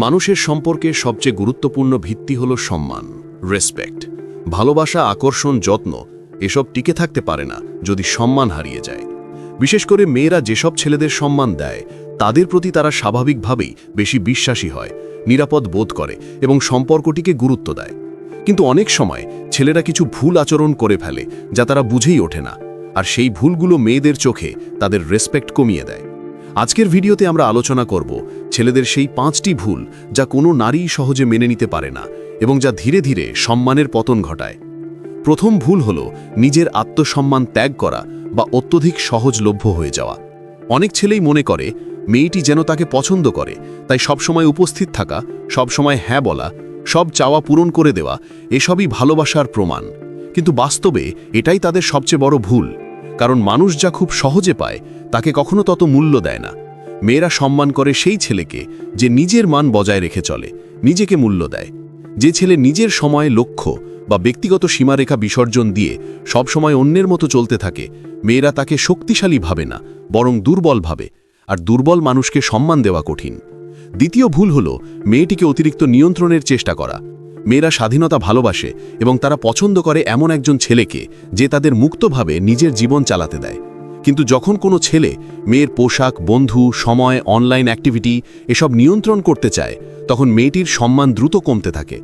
মানুষের সম্পর্কের সবচেয়ে গুরুত্বপূর্ণ ভিত্তি হল সম্মান, রেসপেক্ট। ভালোবাসা, আকর্ষণ, যত্ন এসব টিকে থাকতে পারে না যদি সম্মান হারিয়ে যায়। বিশেষ করে মেয়েরা যেসব ছেলেদের সম্মান দেয় তাদের প্রতি তারা স্বাভাবিকভাবেই বেশি বিশ্বাসী হয়, নিরাপদ বোধ করে এবং সম্পর্কটিকে গুরুত্ব দেয়। কিন্তু অনেক সময় ছেলেরা কিছু ভুল আচরণ করে ফেলে যা তারা বুঝেই ওঠে না, আর সেই ভুলগুলো মেয়েদের চোখে তাদের রেসপেক্ট কমিয়ে দেয়। আজকের ভিডিওতে আমরা আলোচনা করব ছেলেদের সেই 5টি ভুল যা কোনো নারী সহজে মেনে নিতে পারে না এবং যা ধীরে ধীরে সম্মানের পতন ঘটায়। প্রথম ভুল হল নিজের আত্মসম্মান ত্যাগ করা বা অত্যধিক সহজলভ্য হয়ে যাওয়া। অনেক ছেলেই মনে করে মেয়েটি যেন তাকে পছন্দ করে, তাই সবসময় উপস্থিত থাকা, সবসময় হ্যাঁ বলা, সব চাওয়া পূরণ করে দেওয়া এসবই ভালোবাসার প্রমাণ। কিন্তু বাস্তবে এটাই তাদের সবচেয়ে বড় ভুল, কারণ মানুষ যা খুব সহজে পায় তাকে কখনো তত মূল্য দেয় না। মেয়েরা সম্মান করে সেই ছেলেকে যে নিজের মান বজায় রেখে চলে, নিজেকে মূল্য দেয়। যে ছেলে নিজের সময়, লক্ষ্য বা ব্যক্তিগত সীমারেখা বিসর্জন দিয়ে সবসময় অন্যের মতো চলতে থাকে, মেয়েরা তাকে শক্তিশালী ভাবে না, বরং দুর্বল ভাবে। আর দুর্বল মানুষকে সম্মান দেওয়া কঠিন। দ্বিতীয় ভুল হল মেয়েটিকে অতিরিক্ত নিয়ন্ত্রণের চেষ্টা করা। মেয়েরা স্বাধীনতা ভালোবাসে এবং তারা পছন্দ করে এমন একজন ছেলেকে যে তাদের মুক্তভাবে নিজের জীবন চালাতে দেয়। কিন্তু যখন কোনো ছেলে মেয়ের পোশাক, বন্ধু, সময়, অনলাইন অ্যাক্টিভিটি এসব নিয়ন্ত্রণ করতে চায়, তখন মেয়েটির সম্মান দ্রুত কমতে থাকে।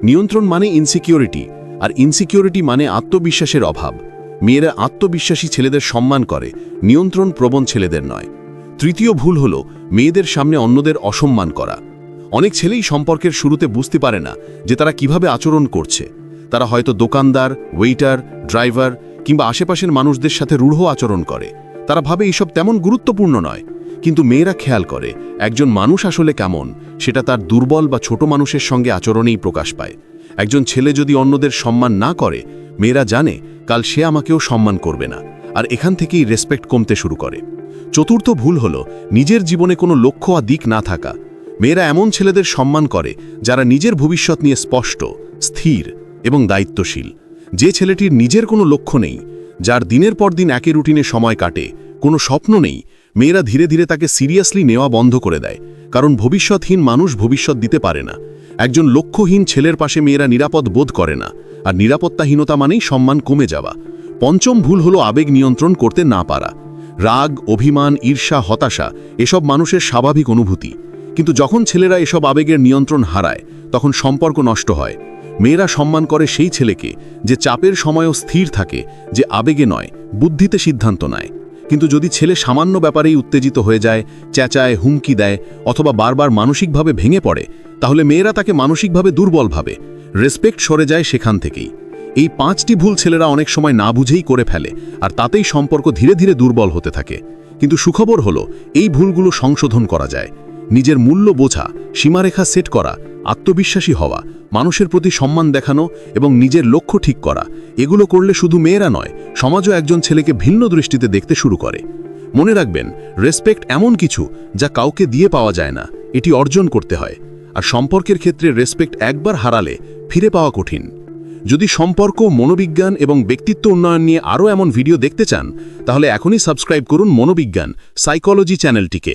নিয়ন্ত্রণ মানে ইনসিকিউরিটি, আর ইনসিকিউরিটি মানে আত্মবিশ্বাসের অভাব। মেয়েরা আত্মবিশ্বাসী ছেলেদের সম্মান করে, নিয়ন্ত্রণ প্রবণ ছেলেদের নয়। তৃতীয় ভুল হল মেয়েদের সামনে অন্যদের অসম্মান করা। অনেক ছেলেই সম্পর্কের শুরুতে বুঝতে পারে না যে তারা কিভাবে আচরণ করছে। তারা হয়তো দোকানদার, ওয়েটার, ড্রাইভার কিংবা আশেপাশের মানুষদের সাথে রূঢ় আচরণ করে। তারা ভাবে এইসব তেমন গুরুত্বপূর্ণ নয়। কিন্তু মেয়েরা খেয়াল করে একজন মানুষ আসলে কেমন সেটা তার দুর্বল বা ছোট মানুষের সঙ্গে আচরণেই প্রকাশ পায়। একজন ছেলে যদি অন্যদের সম্মান না করে, মেয়েরা জানে কাল সে আমাকেও সম্মান করবে না, আর এখান থেকেই রেসপেক্ট কমতে শুরু করে। চতুর্থ ভুল হল নিজের জীবনে কোনো লক্ষ্য বা দিক না থাকা। মেয়েরা এমন ছেলেদের সম্মান করে যারা নিজের ভবিষ্যৎ নিয়ে স্পষ্ট, স্থির এবং দায়িত্বশীল। যে ছেলেটির নিজের কোনো লক্ষ্য নেই, যার দিনের পর দিন একই রুটিনে সময় কাটে, কোনো স্বপ্ন নেই, মেয়েরা ধীরে ধীরে তাকে সিরিয়াসলি নেওয়া বন্ধ করে দেয়। কারণ ভবিষ্যৎহীন মানুষ ভবিষ্যৎ দিতে পারে না। একজন লক্ষ্যহীন ছেলের পাশে মেয়েরা নিরাপদ বোধ করে না, আর নিরাপত্তাহীনতা মানেই সম্মান কমে যাওয়া। পঞ্চম ভুল হলো আবেগ নিয়ন্ত্রণ করতে না পারা। রাগ, অভিমান, ঈর্ষা, হতাশা এসব মানুষের স্বাভাবিক অনুভূতি। কিন্তু যখন ছেলেরা এসব আবেগের নিয়ন্ত্রণ হারায়, তখন সম্পর্ক নষ্ট হয়। মেয়েরা সম্মান করে সেই ছেলেকে যে চাপের সময়ও স্থির থাকে, যে আবেগে নয়, বুদ্ধিতে সিদ্ধান্ত নেয়। কিন্তু যদি ছেলে সামান্য ব্যাপারেই উত্তেজিত হয়ে যায়, চেঁচায়, হুমকি দেয় অথবা বারবার মানসিকভাবে ভেঙে পড়ে, তাহলে মেয়েরা তাকে মানসিকভাবে দুর্বল ভাবে। রেসপেক্ট সরে যায় সেখান থেকেই। এই 5টি ভুল ছেলেরা অনেক সময় না বুঝেই করে ফেলে, আর তাতেই সম্পর্ক ধীরে ধীরে দুর্বল হতে থাকে। কিন্তু সুখবর হলো এই ভুলগুলো সংশোধন করা যায়। নিজের মূল্য বোঝা, সীমারেখা সেট করা, আত্মবিশ্বাসী হওয়া, মানুষের প্রতি সম্মান দেখানো এবং নিজের লক্ষ্য ঠিক করা, এগুলো করলে শুধু মেয়েরা নয়, সমাজও একজন ছেলেকে ভিন্ন দৃষ্টিতে দেখতে শুরু করে। মনে রাখবেন, রেসপেক্ট এমন কিছু যা কাউকে দিয়ে পাওয়া যায় না, এটি অর্জন করতে হয়। আর সম্পর্কের ক্ষেত্রে রেসপেক্ট একবার হারালে ফিরে পাওয়া কঠিন। যদি সম্পর্ক, মনোবিজ্ঞান এবং ব্যক্তিত্ব উন্নয়ন নিয়ে আরও এমন ভিডিও দেখতে চান, তাহলে এখনই সাবস্ক্রাইব করুন মনোবিজ্ঞান সাইকোলজি চ্যানেলটিকে।